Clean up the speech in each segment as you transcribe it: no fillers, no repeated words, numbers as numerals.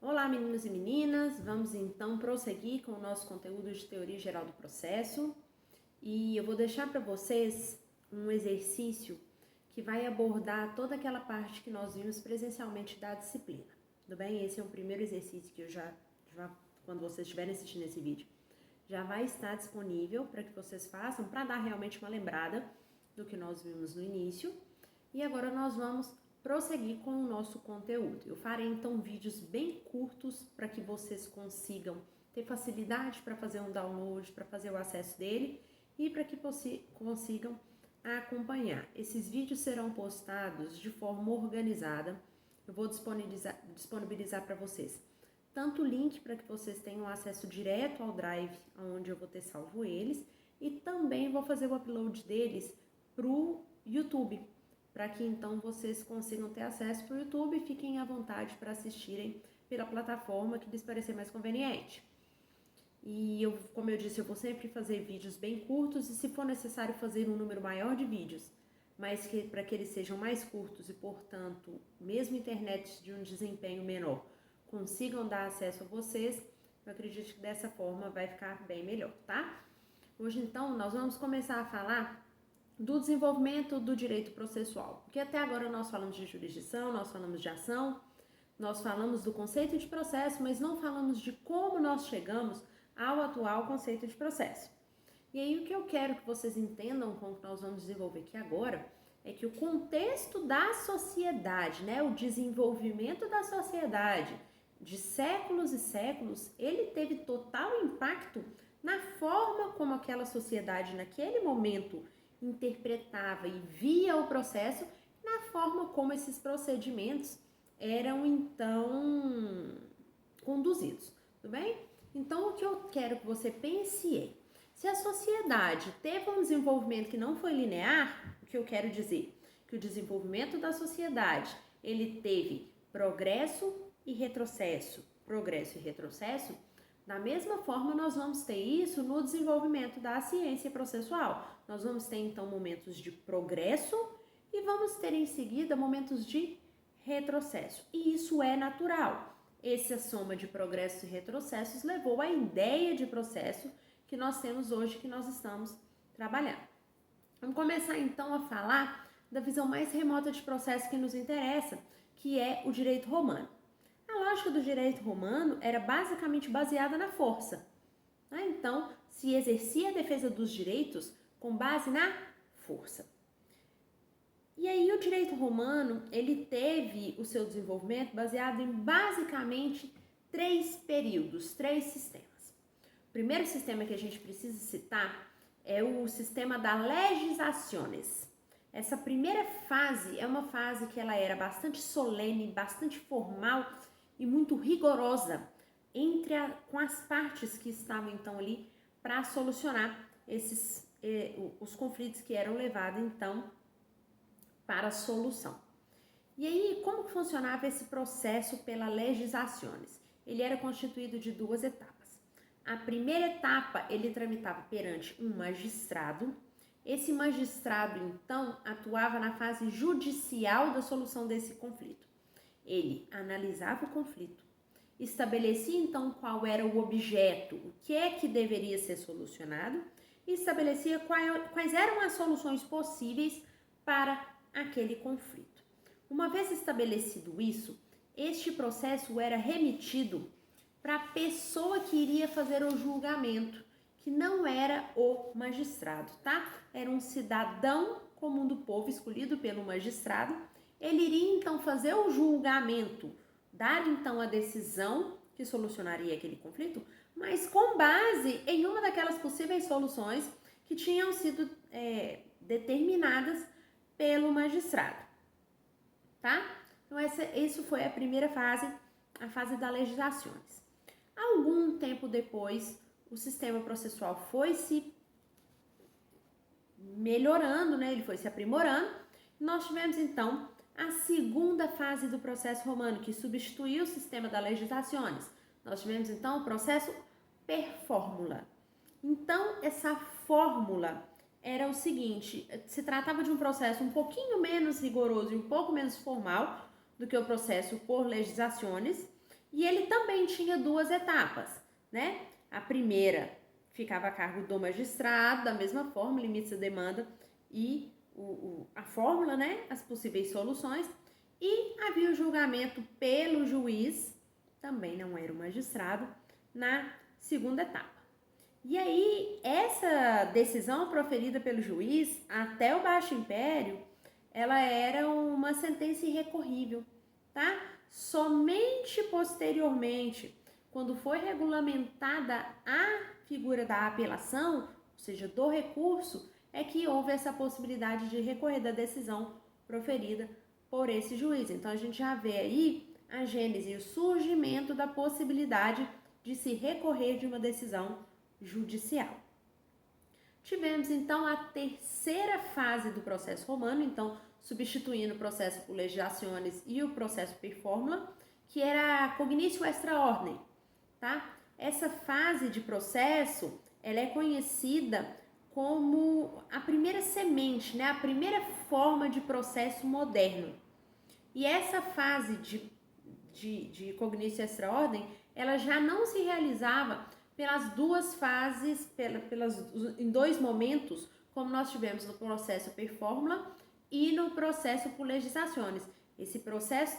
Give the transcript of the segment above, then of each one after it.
Olá, meninos e meninas! Vamos então prosseguir com o nosso conteúdo de teoria geral do processo e eu vou deixar para vocês um exercício que vai abordar toda aquela parte que nós vimos presencialmente da disciplina. Tudo bem? Esse é o primeiro exercício que eu já quando vocês estiverem assistindo esse vídeo, já vai estar disponível para que vocês façam, para dar realmente uma lembrada do que nós vimos no início. E agora nós vamos prosseguir com o nosso conteúdo. Eu farei então vídeos bem curtos para que vocês consigam ter facilidade para fazer um download, para fazer o acesso dele e para que consigam acompanhar. Esses vídeos serão postados de forma organizada. Eu vou disponibilizar para vocês tanto o link para que vocês tenham acesso direto ao Drive, onde eu vou ter salvo eles, e também vou fazer o upload deles para o YouTube, para que então vocês consigam ter acesso para o YouTube e fiquem à vontade para assistirem pela plataforma que lhes parecer mais conveniente. E como eu disse, eu vou sempre fazer vídeos bem curtos e se for necessário fazer um número maior de vídeos, mas para que eles sejam mais curtos e, portanto, mesmo internet de um desempenho menor, consigam dar acesso a vocês, eu acredito que dessa forma vai ficar bem melhor, tá? Hoje, então, nós vamos começar a falar do desenvolvimento do direito processual, porque até agora nós falamos de jurisdição, nós falamos de ação, nós falamos do conceito de processo, mas não falamos de como nós chegamos ao atual conceito de processo. E aí o que eu quero que vocês entendam com o que nós vamos desenvolver aqui agora é que o contexto da sociedade, né, o desenvolvimento da sociedade de séculos e séculos, ele teve total impacto na forma como aquela sociedade naquele momento interpretava e via o processo, na forma como esses procedimentos eram então conduzidos, tudo bem? Então o que eu quero que você pense é, se a sociedade teve um desenvolvimento que não foi linear, o que eu quero dizer? Que o desenvolvimento da sociedade, ele teve progresso e retrocesso, da mesma forma nós vamos ter isso no desenvolvimento da ciência processual. Nós vamos ter então momentos de progresso e vamos ter em seguida momentos de retrocesso. E isso é natural. Essa soma de progressos e retrocessos levou à ideia de processo que nós temos hoje, que nós estamos trabalhando. Vamos começar então a falar da visão mais remota de processo que nos interessa, que é o direito romano. A lógica do direito romano era basicamente baseada na força. Então, se exercia a defesa dos direitos com base na força. E aí o direito romano, ele teve o seu desenvolvimento baseado em basicamente 3 períodos, 3 sistemas. O primeiro sistema que a gente precisa citar é o sistema da legislaciones. Essa primeira fase é uma fase que ela era bastante solene, bastante formal e muito rigorosa com as partes que estavam então ali para solucionar os conflitos que eram levados então para a solução. E aí, como que funcionava esse processo pela legislaciones? Ele era constituído de 2 etapas. A primeira etapa, ele tramitava perante um magistrado. Esse magistrado, então, atuava na fase judicial da solução desse conflito. Ele analisava o conflito, estabelecia, então, qual era o objeto, o que é que deveria ser solucionado, e estabelecia quais eram as soluções possíveis para aquele conflito. Uma vez estabelecido isso, este processo era remetido para a pessoa que iria fazer o julgamento, que não era o magistrado, tá? Era um cidadão comum do povo escolhido pelo magistrado. Ele iria então fazer o julgamento, dar então a decisão que solucionaria aquele conflito, mas com base em uma daquelas possíveis soluções que tinham sido determinadas pelo magistrado, tá? Então isso foi a primeira fase, a fase da legislações. Algum tempo depois, o sistema processual foi se melhorando, né? Ele foi se aprimorando. Nós tivemos então a segunda fase do processo romano, que substituiu o sistema da legislaciones. Nós tivemos então o processo per fórmula. Então, essa fórmula era o seguinte, se tratava de um processo um pouquinho menos rigoroso e um pouco menos formal do que o processo por legislaciones, E ele também tinha duas etapas, né? A primeira ficava a cargo do magistrado, da mesma forma, limites da demanda e a fórmula, né? As possíveis soluções. E havia o julgamento pelo juiz, também não era o magistrado, na segunda etapa. E aí, essa decisão proferida pelo juiz, até o Baixo Império, ela era uma sentença irrecorrível, tá? Somente posteriormente, quando foi regulamentada a figura da apelação, ou seja, do recurso, é que houve essa possibilidade de recorrer da decisão proferida por esse juiz. Então, a gente já vê aí a gênese e o surgimento da possibilidade de se recorrer de uma decisão judicial. Tivemos, então, a terceira fase do processo romano, então, substituindo o processo por legislaciones e o processo per fórmula, que era a cognitio extra ordem, tá? Essa fase de processo, ela é conhecida como a primeira semente, né? A primeira forma de processo moderno. E essa fase de cognitio extra ordem, ela já não se realizava pelas duas fases, em dois momentos, como nós tivemos no processo per fórmula e no processo por legislaciones. Esse processo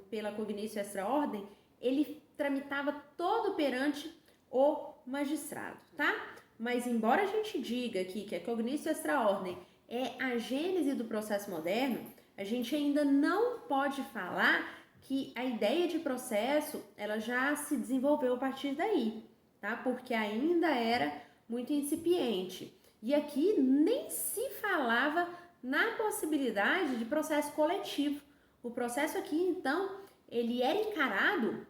pela cognitio extra ordem, ele tramitava todo perante o magistrado, tá? Mas embora a gente diga aqui que a cognitio extra ordem é a gênese do processo moderno, a gente ainda não pode falar que a ideia de processo, ela já se desenvolveu a partir daí, tá? Porque ainda era muito incipiente. E aqui nem se falava na possibilidade de processo coletivo. O processo aqui, então, ele era encarado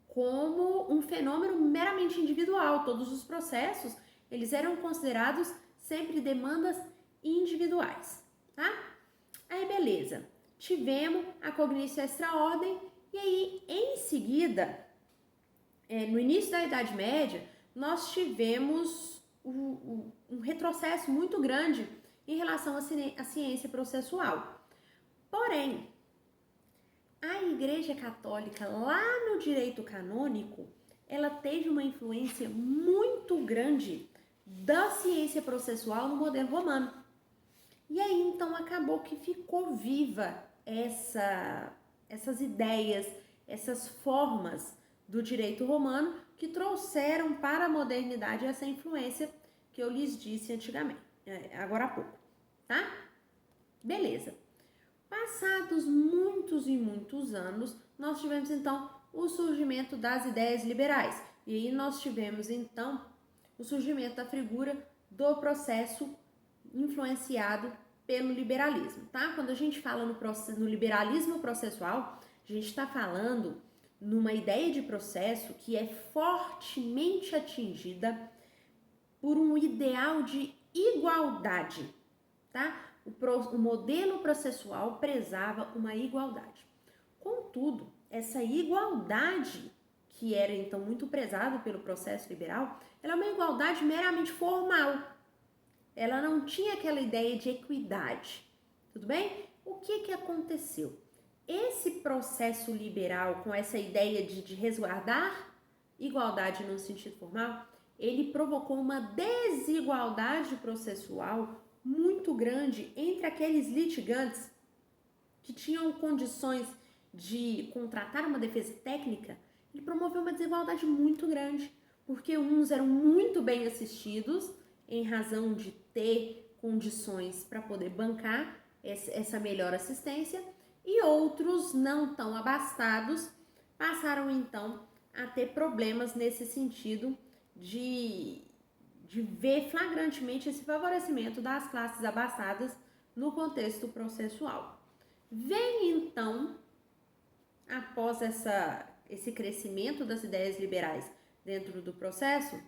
como um fenômeno meramente individual. Todos os processos, eles eram considerados sempre demandas individuais, tá? Aí, beleza. Tivemos a cognitio extra ordem e aí, em seguida, no início da Idade Média, nós tivemos um retrocesso muito grande em relação à ciência processual. Porém, a Igreja Católica, lá no direito canônico, ela teve uma influência muito grande da ciência processual no modelo romano. E aí, então, acabou que ficou viva essas ideias, essas formas do direito romano que trouxeram para a modernidade essa influência que eu lhes disse antigamente, agora há pouco, tá? Beleza. Passados muitos e muitos anos, nós tivemos então o surgimento das ideias liberais. E aí nós tivemos então o surgimento da figura do processo influenciado pelo liberalismo, tá? Quando a gente fala no liberalismo processual, a gente está falando numa ideia de processo que é fortemente atingida por um ideal de igualdade, tá? O modelo processual prezava uma igualdade. Contudo, essa igualdade, que era então muito prezada pelo processo liberal, ela é uma igualdade meramente formal. Ela não tinha aquela ideia de equidade, tudo bem? O que aconteceu? Esse processo liberal, com essa ideia de resguardar igualdade no sentido formal, ele provocou uma desigualdade processual muito grande entre aqueles litigantes que tinham condições de contratar uma defesa técnica. Ele promoveu uma desigualdade muito grande, porque uns eram muito bem assistidos em razão de ter condições para poder bancar essa melhor assistência, e outros não tão abastados passaram então a ter problemas nesse sentido de ver flagrantemente esse favorecimento das classes abastadas no contexto processual. Vem então, após esse crescimento das ideias liberais dentro do processo,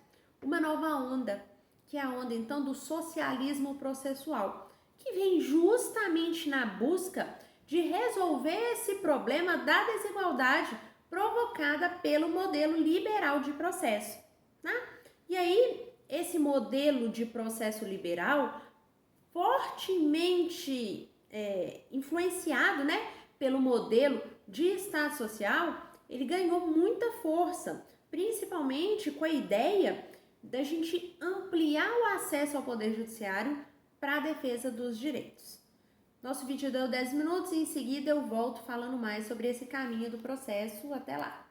uma nova onda, que é a onda então do socialismo processual, que vem justamente na busca de resolver esse problema da desigualdade provocada pelo modelo liberal de processo, tá? E aí, esse modelo de processo liberal, fortemente influenciado, né, pelo modelo de Estado social, ele ganhou muita força, principalmente com a ideia da gente ampliar o acesso ao Poder Judiciário para a defesa dos direitos. Nosso vídeo deu 10 minutos e em seguida eu volto falando mais sobre esse caminho do processo. Até lá!